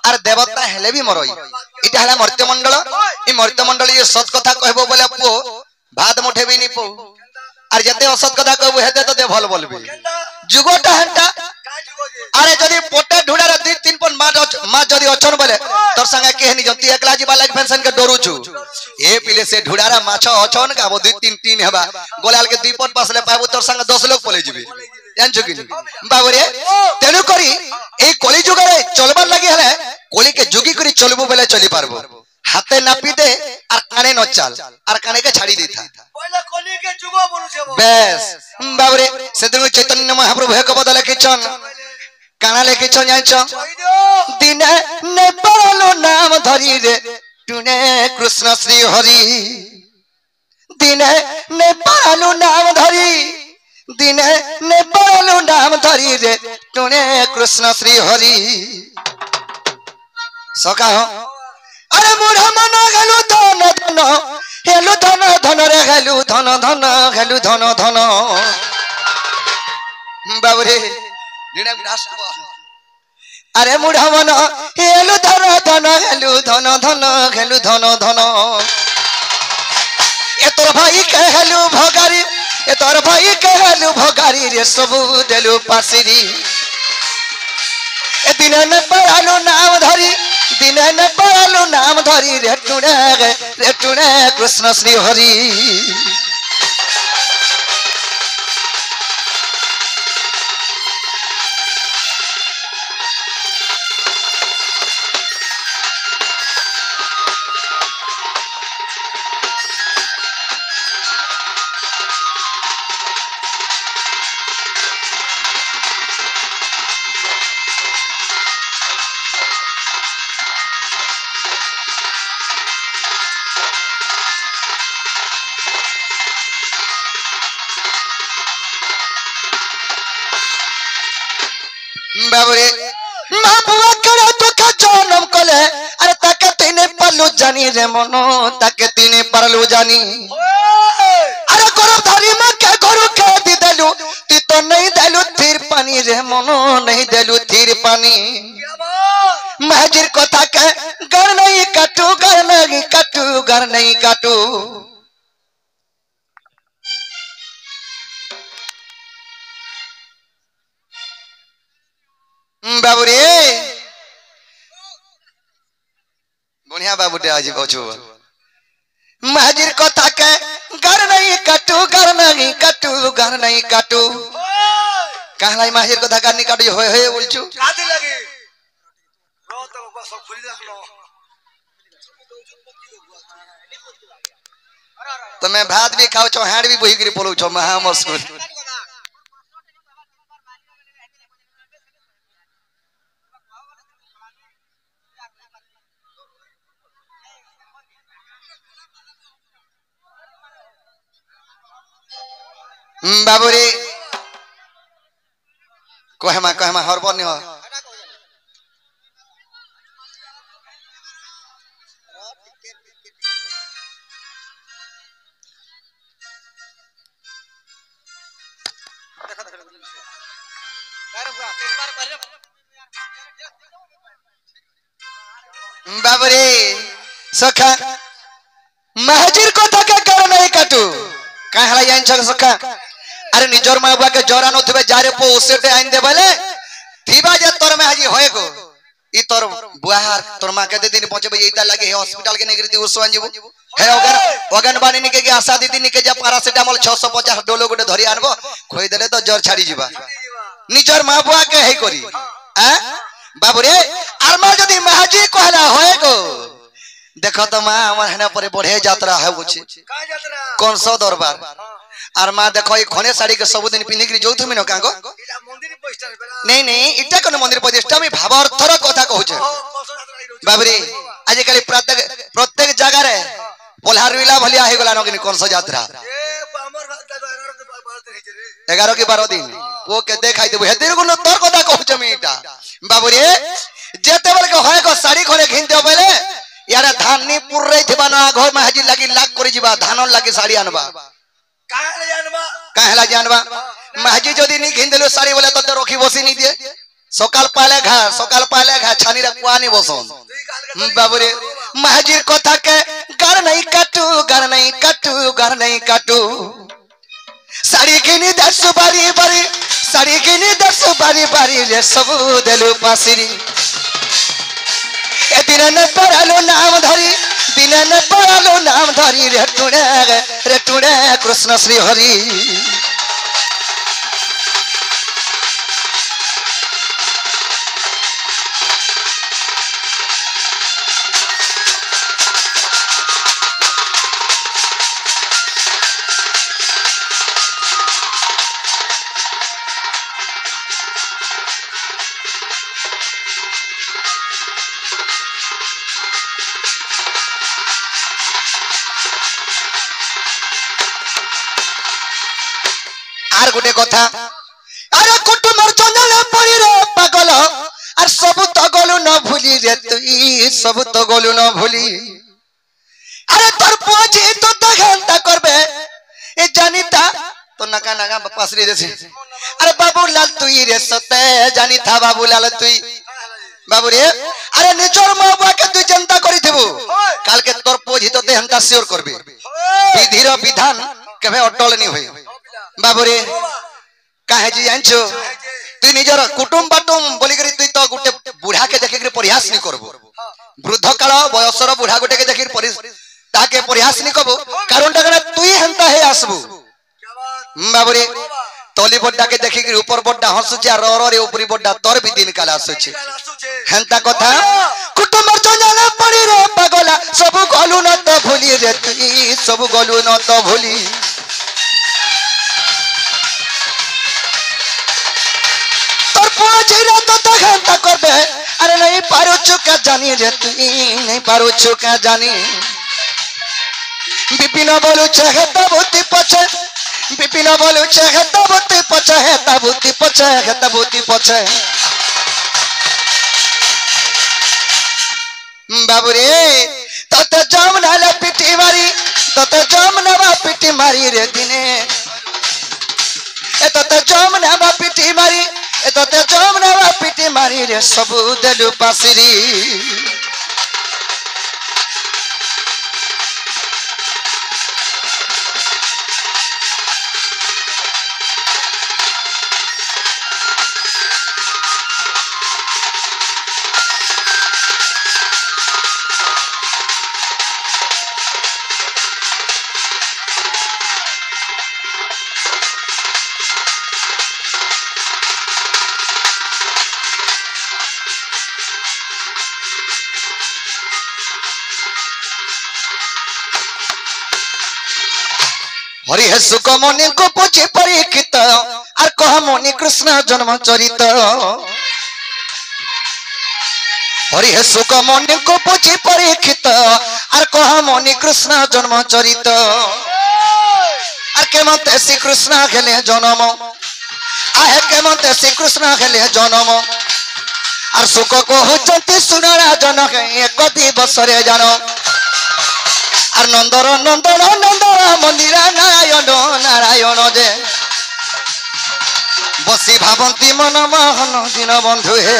Are देवता हेले भी मरई इटा हला मर्त्यमंडल ई मर्त्यमंडल ये सत कथा कहबो बोले पो भात मुठे भी नी पो आर जते असत कथा कहबो हेते तो दे भल बोलबे जुगोटा हंटा अरे जदी पोटे ढुडार 2-3 पन मा जदी अछन बोले तोर संगे केहनी जंती एकला जीवा लाग पेंशन के डरुछु ए पिले से ढुडारा माछ अछन का 2-3 हेबा गोलाल के 2 पन पासले पाबो तोर संगे 10 लोग पले जिबे जानछु कि बाबू रे तेनु करी ए कली जुग रे चलबार लागि हले कली के जुगी करी चलबो बोले चली पारबो हाथे नापी दे आर काने न चल आर काने के छाड़ी देथा पहले कली के जुगो बोलु छे बस बाबू रे सेदिन चैतन्य महाप्रभु एक बदले किचन काना लेके चल जाइछो दिने ने परलो नाम धरी रे टुने कृष्ण श्री हरि दिने ने परलो नाम धरी दिने ने परलो नाम धरी रे टुने कृष्ण श्री हरि सका हो अरे बुढ़ा मन गेलु धन धन हेलु धन धन रे गेलु धन धन गेलु धन धन बाबू रे अरे मुढ़ा मन हेलु धन धन हेलु धन धन हेलु धन धन ए तोर भाई के हेलु भगारी ए तोर भाई के हेलु भगारी रे सब देलु पासिरी ए दिने न परालु नाम धरी दिने न परालु नाम धरी रे टुने कृष्ण श्री हरि बाबूरे महाबुआ करे तो का जन्म कले अरे ताके तिने परलु जानी रे मनो ताके तिने परलु जानी अरे करब धरी में के करू के दी देलु ती तो नहीं देलु थीर पानी रे मनो नहीं देलु थीर पानी महाजीर कथा के घर नहीं काटू घर नहीं काटू घर नहीं काटू बाबू रे बुढ़िया बाबू दे आज बचो महाजीर कथा के घर नहीं काटू घर नहीं काटू घर नहीं काटू कहलाई महाजीर कथा घर नहीं काटू होय होय बोलछु आदि लगे रो तो बस खुली रखलो तो मैं भात भी खाओ छो हाड़ भी बोही गिरी बोलू छो महा मस्कुर बाबू रे कहमा हरबर नहीं हो बाबू रे सखा महाजीर को थका कर नहीं काटू कहला यान छ सखा अरे निजर मां बुआ के जरा नथबे जारे पो ओसेटे आइन दे बले थीबा जे तोर में हाजी होय गो ई तोर बुआहार तोर मां के दे दिन पहुंचे एटा लागे हे हॉस्पिटल के नेगरी दी ओसवान जीवो हे ओगन बानी निके के आशा दीदी निके जे पैरासिटामोल 650 डोलो गोटे धरि आनबो खोई देले तो जर छाड़ी जीवा निजर मां बुआ के हे करी हैं बाबू रे आर मां जदी महाजी कहला होय गो देखो तो मां हमर हने पर बढ़े यात्रा है बुची का यात्रा कौन सो दरबार आर मां देखो ई खने साड़ी के सब दिन पिन्ही के जोथु मिनो कागो इटा मंदिर पोस्टर नहीं नहीं इटा कोन मंदिर प्रतिष्ठा में भावार्थर कथा कहू छे बाबरी आज काली प्रत्येक जगह रे पोल्हार विला भलिया हे गला नकिन कौन सो यात्रा ए हमर 11 की 12 दिन वो के देखाई देबो हेतिर कोन तोर कथा कहू छे मी इटा बाबरी जेते बेल के होय को साड़ी खने घिन दे बेले यार धान नी पुर रही थिबा ना घर में हाजी लागी लाग करी जीवा धान लागी साड़ी आनबा काहेला जानबा महाजी जदी नी घिन देलो साड़ी बोले तो रखी बसी नी दे सकाल पाले घा छानी रे कुआनी बसन बाबूरे महाजीर कथा के गार नहीं काटू साड़ी किनी 10 बारी रे सब देलु पासिरी ए दिन न परालो नाम धरी रे टुणे कृष्ण श्री हरि गोटे कथा अरे कुटुंबर जंजाल पड़ी रे पागल और सब तो गलु न भूली रे तुई सब तो गलु न भूली अरे तोर पहुंची तो घंटा करबे ए जानिता तो नका पासरी देसी अरे बाबूलाल तुई रे सते जानिता बाबूलाल तुई बाबू रे अरे निजर माबा के तू जनता करी थबो काल के तोर पहुंची तो हंता श्योर करबे विधिर विधान केबे अटल नहीं होई बाबू रे काहे जी जानछो तू निजर कुटुंब बाटुम बोली करी तू तो गुटे बुढ़ा के देखि परिहास नहीं करबो वृद्ध काल बयसर बुढ़ा गुटे के देखि ताके परिहास नहीं करबो कारण ता तू हंता हे आसबो बाबू रे तली बड्डा के देखि ऊपर बड्डा हंसुची आ रे ऊपरी बड्डा तोर भी दिन काल आसुची हंता कथा कुटुंब जंजाल पड़ी रे पागला सब गलु न तो भूली रे तू सब गलु न तो भूली तो घंटा करबे अरे नहीं पारो चुका जानी रे तू नहीं पारो चुका जानी विपिन बोलू चाहे तबुती पछे विपिन बोलू चाहे तबुती पछे है तबुती पछे है तबुती पछे बाबू रे तते जमुना ले पिटी मारी तते जमुना बा पिटी मारी रे दिने ए तते जमुना बा पिटी मारी एतते जमुना पिटी मारी रे सब देलु पासिरी हरि हे सुख मनि को पूछे परीक्षित और कह मनि कृष्ण जन्म चरित हरि हे सुख मनि को पूछे परीक्षित और कह मनि कृष्ण जन्म चरित और केमते श्री कृष्ण खेले जन्म आहे केमते श्री कृष्ण खेले जन्म और सुख को होचंती सुनरा जनक एक दिवस रे जानो और नंदर नंदन नंदन मंदिर नारायण जे बसी भावंती मन मोहन दिन बंधु हे।